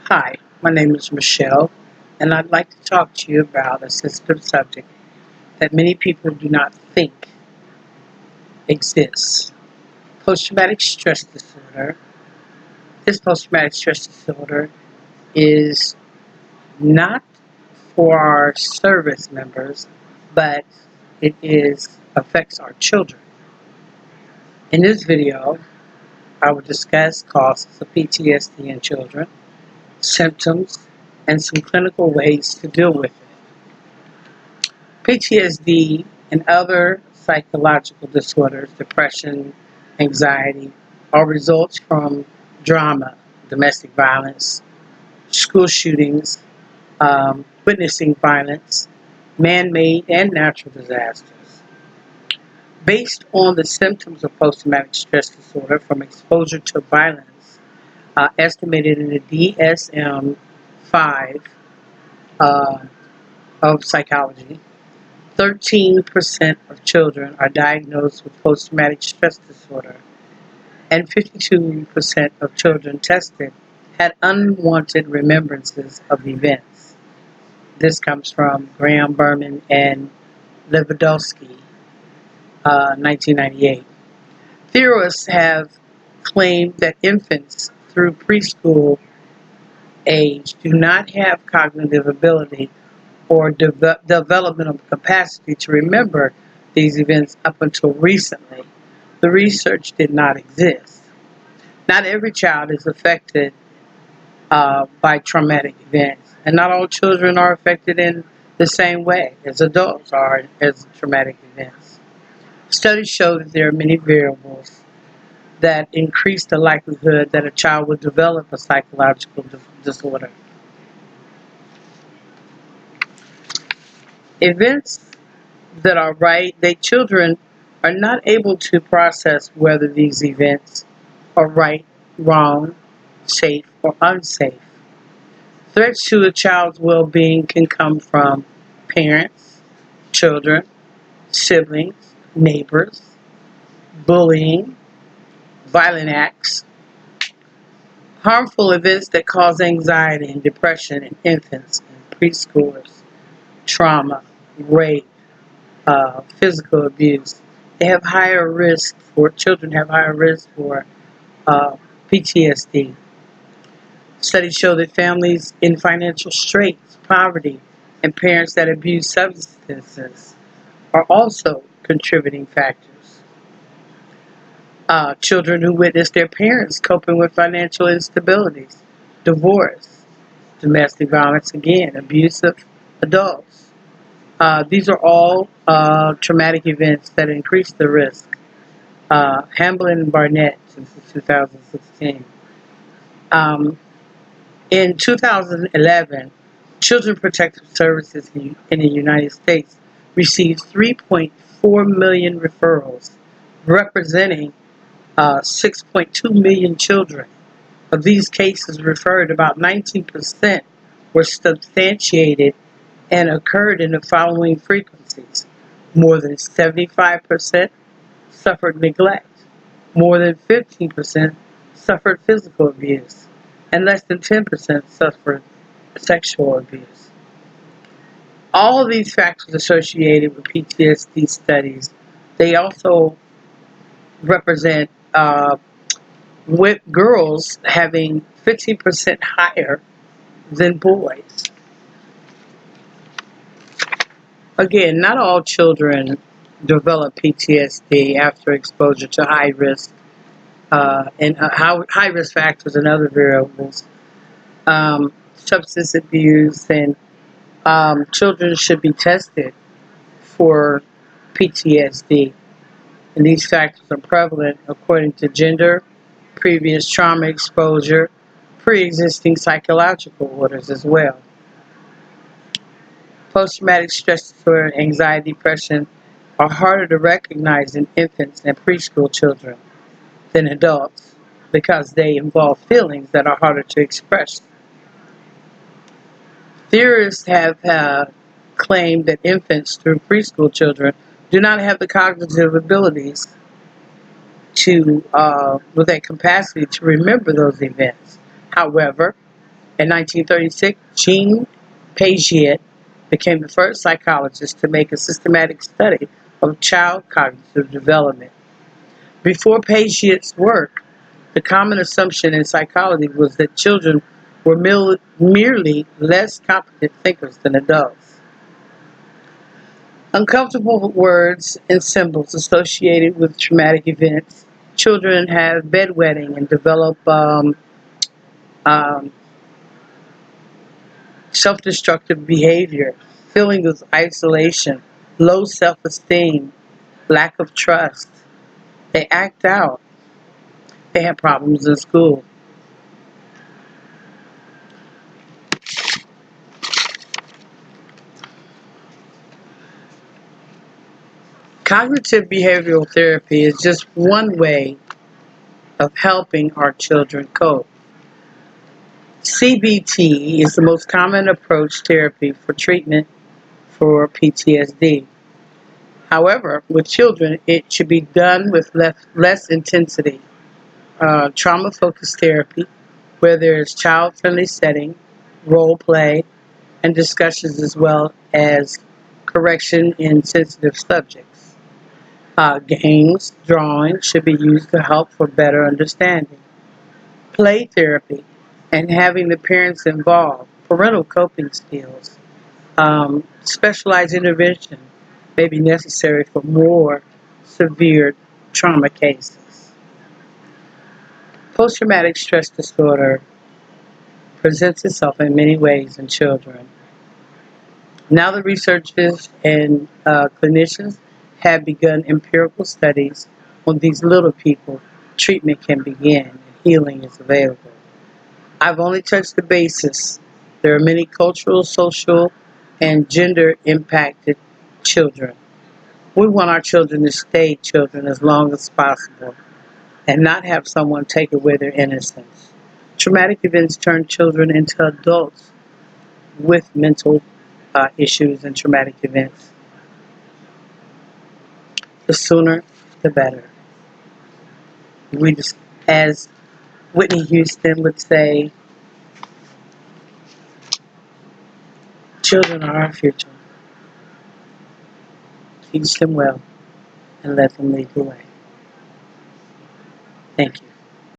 Hi, my name is Michelle, and I'd like to talk to you about a sensitive subject that many people do not think exists. Post-traumatic stress disorder. This post-traumatic stress disorder is not for our service members, but affects our children. In this video, I will discuss causes of PTSD in children, symptoms, and some clinical ways to deal with it. PTSD and other psychological disorders, depression, anxiety, are results from drama, domestic violence, school shootings, witnessing violence, man-made and natural disasters. Based on the symptoms of post-traumatic stress disorder from exposure to violence, estimated in the DSM-5 uh, of psychology, 13% of children are diagnosed with post-traumatic stress disorder, and 52% of children tested had unwanted remembrances of events. This comes from Graham, Berman, and Lewandowski, 1998. Theorists have claimed that infants through preschool age do not have cognitive ability or developmental capacity to remember these events up until recently. The research did not exist. Not every child is affected by traumatic events, and not all children are affected in the same way as adults are as traumatic events. Studies show that there are many variables that increase the likelihood that a child will develop a psychological disorder. Events that are right, children are not able to process whether these events are right, wrong, safe, or unsafe. Threats to a child's well-being can come from parents, children, siblings, neighbors, bullying, violent acts, harmful events that cause anxiety and depression in infants and preschoolers, trauma, rape, physical abuse. Children have higher risk for PTSD. Studies show that families in financial straits, poverty, and parents that abuse substances are also contributing factors. Children who witness their parents coping with financial instabilities, divorce, domestic violence, again, abusive adults. These are all traumatic events that increase the risk. Hamblin and Barnett since 2016. In 2011, Children Protective Services in the United States received 3.4 million referrals, representing 6.2 million children. Of these cases referred, about 19% were substantiated and occurred in the following frequencies. More than 75% suffered neglect. More than 15% suffered physical abuse. And less than 10% suffered sexual abuse. All of these factors associated with PTSD studies, they also represent with girls having 15% higher than boys. Again, not all children develop PTSD after exposure to high risk high risk factors and other variables. Substance abuse, and children should be tested for PTSD. And these factors are prevalent according to gender, previous trauma exposure, pre-existing psychological disorders as well. Post-traumatic stress disorder, anxiety, depression are harder to recognize in infants and preschool children than adults because they involve feelings that are harder to express. Theorists have claimed that infants through preschool children do not have the cognitive abilities with that capacity to remember those events. However, In 1936, Jean Piaget became the first psychologist to make a systematic study of child cognitive development. Before Piaget's work, the common assumption in psychology was that children were merely less competent thinkers than adults. Uncomfortable words and symbols associated with traumatic events. Children have bedwetting and develop um, self-destructive behavior, feelings of isolation, low self-esteem, lack of trust. They act out. They have problems in school. Cognitive behavioral therapy is just one way of helping our children cope. CBT is the most common approach therapy for treatment for PTSD. However, with children, it should be done with less intensity. Trauma-focused therapy, where there is child-friendly setting, role play, and discussions as well as correction in sensitive subjects. Games, drawing should be used to help for better understanding. Play therapy and having the parents involved, parental coping skills, specialized intervention may be necessary for more severe trauma cases. Post-traumatic stress disorder presents itself in many ways in children. Now the researchers and clinicians have begun empirical studies on these little people. Treatment can begin and healing is available. I've only touched the basis. There are many cultural, social, and gender impacted children. We want our children to stay children as long as possible and not have someone take away their innocence. Traumatic events turn children into adults with mental issues and traumatic events. The sooner, the better. We just, as Whitney Houston would say, children are our future. Teach them well and let them lead the way. Thank you.